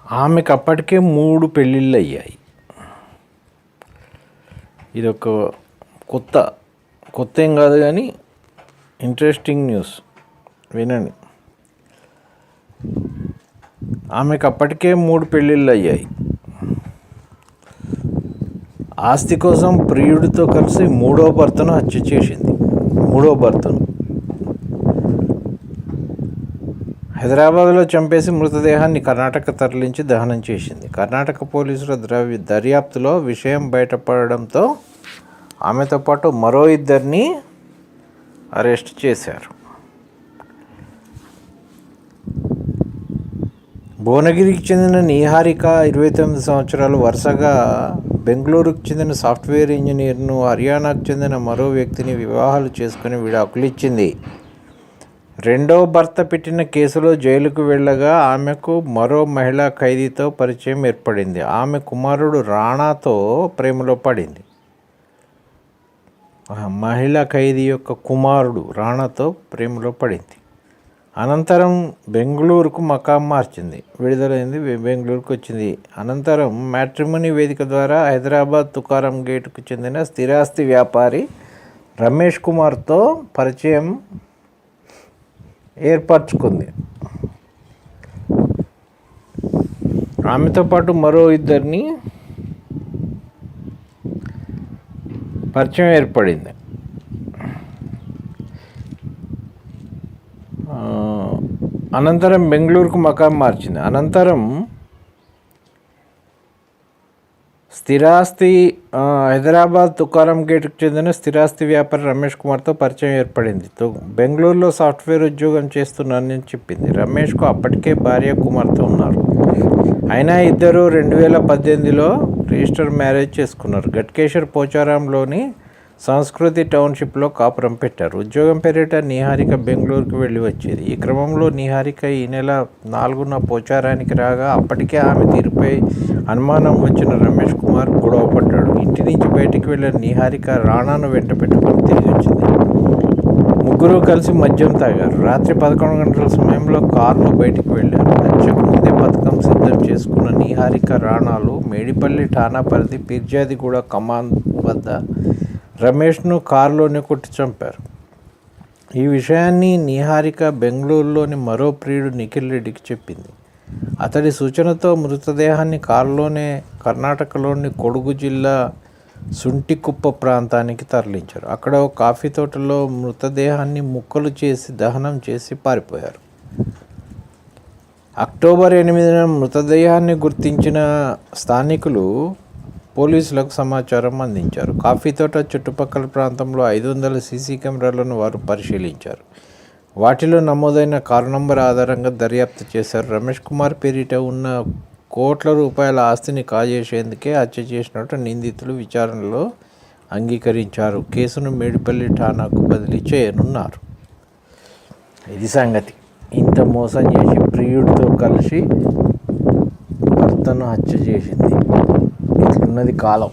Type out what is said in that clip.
ఆమెకు అప్పటికే 3 పెళ్ళిళ్ళు అయ్యాయి. ఇదొక కొత్త ఏం కాదు కానీ ఇంట్రెస్టింగ్ న్యూస్ వినండి. ఆమెకు అప్పటికే 3 పెళ్ళిళ్ళు అయ్యాయి. ఆస్తి కోసం ప్రియుడితో కలిసి 3వ భర్తను హత్య చేసింది. 3వ భర్తను హైదరాబాద్లో చంపేసి మృతదేహాన్ని కర్ణాటక తరలించి దహనం చేసింది. కర్ణాటక పోలీసుల దర్యాప్తులో విషయం బయటపడడంతో ఆమెతో పాటు మరో 2 అరెస్ట్ చేశారు. భువనగిరికి చెందిన నిహారిక 29 సంవత్సరాలు వరుసగా బెంగళూరుకు చెందిన సాఫ్ట్వేర్ ఇంజనీర్ను, హర్యానాకు చెందిన మరో వ్యక్తిని వివాహాలు చేసుకుని విడాకులిచ్చింది. 2వ భర్త పెట్టిన కేసులో జైలుకు వెళ్ళగా ఆమెకు మరో మహిళా ఖైదీతో పరిచయం ఏర్పడింది. ఆమె కుమారుడు రాణాతో ప్రేమలో పడింది. మహిళా ఖైదీ యొక్క కుమారుడు రాణాతో ప్రేమలో పడింది. అనంతరం బెంగళూరుకు మకాం మార్చింది. విడుదలైంది, బెంగళూరుకు వచ్చింది. అనంతరం మ్యాట్రిమోనీ వేదిక ద్వారా హైదరాబాద్ తుకారం గేటుకు చెందిన స్థిరాస్తి వ్యాపారి రమేష్ కుమార్తో పరిచయం ఏర్పరచుకుంది. ఆమెతో పాటు మరో 2 పరిచయం ఏర్పడింది. అనంతరం బెంగళూరుకు మకాం మార్చింది. అనంతరం హైదరాబాద్ తుకారం గేటుకు చెందిన స్థిరాస్తి వ్యాపారి రమేష్ కుమార్తో పరిచయం ఏర్పడింది. బెంగళూరులో సాఫ్ట్వేర్ ఉద్యోగం చేస్తున్నానని చెప్పింది. రమేష్కు అప్పటికే భార్య, కుమార్తె ఉన్నారు. అయినా ఇద్దరు 2018లో రిజిస్టర్ మ్యారేజ్ చేసుకున్నారు. గట్కేశ్వర్ పోచారంలోని సంస్కృతి టౌన్షిప్లో కాపురం పెట్టారు. ఉద్యోగం పేరిట నిహారిక బెంగళూరుకు వెళ్ళి వచ్చేది. ఈ క్రమంలో నిహారిక ఈ నెల 4న పోచారానికి రాగా అప్పటికే ఆమె తీరుపై అనుమానం వచ్చిన రమేష్ కుమార్ గొడవపడ్డాడు. ఇంటి నుంచి బయటికి వెళ్ళిన నిహారిక రాణాను వెంట పెట్టుకొని తిరిగి వచ్చింది. ముగ్గురు కలిసి మద్యం తాగారు. రాత్రి 11 గంటల సమయంలో కారులో బయటికి వెళ్ళారు. హత్యకు ముందే పథకం సిద్ధం చేసుకున్న నిహారిక, రాణాలు మేడిపల్లి ఠాణా పరిధి పిర్జాదిగూడ కమాన్ వద్ద రమేష్ను కారులోనే కొట్టి చంపారు. ఈ విషయాన్ని నిహారిక బెంగళూరులోని మరో ప్రియుడు నిఖిల్ రెడ్డికి చెప్పింది. అతడి సూచనతో మృతదేహాన్ని కారులోనే కర్ణాటకలోని కొడుగు జిల్లా సుంటికుప్ప ప్రాంతానికి తరలించారు. అక్కడ ఒక కాఫీ తోటలో మృతదేహాన్ని ముక్కలు చేసి దహనం చేసి పారిపోయారు. అక్టోబర్ 8న మృతదేహాన్ని గుర్తించిన స్థానికులు పోలీసులకు సమాచారం అందించారు. కాఫీ తోట చుట్టుపక్కల ప్రాంతంలో 500 సీసీ కెమెరాలను వారు పరిశీలించారు. వాటిలో నమోదైన కారు నంబర్ ఆధారంగా దర్యాప్తు చేశారు. రమేష్ కుమార్ పేరిట ఉన్న కోట్ల రూపాయల ఆస్తిని కాజేసేందుకే హత్య చేసినట్టు నిందితులు విచారణలో అంగీకరించారు. కేసును మేడిపల్లి ఠాణాకు బదిలీ చేయనున్నారు. ఇది సంగతి. ఇంత మోసం చేసి ప్రియుడితో కలిసి భర్తను హత్య చేసింది. ఇట్లున్నది కాలం.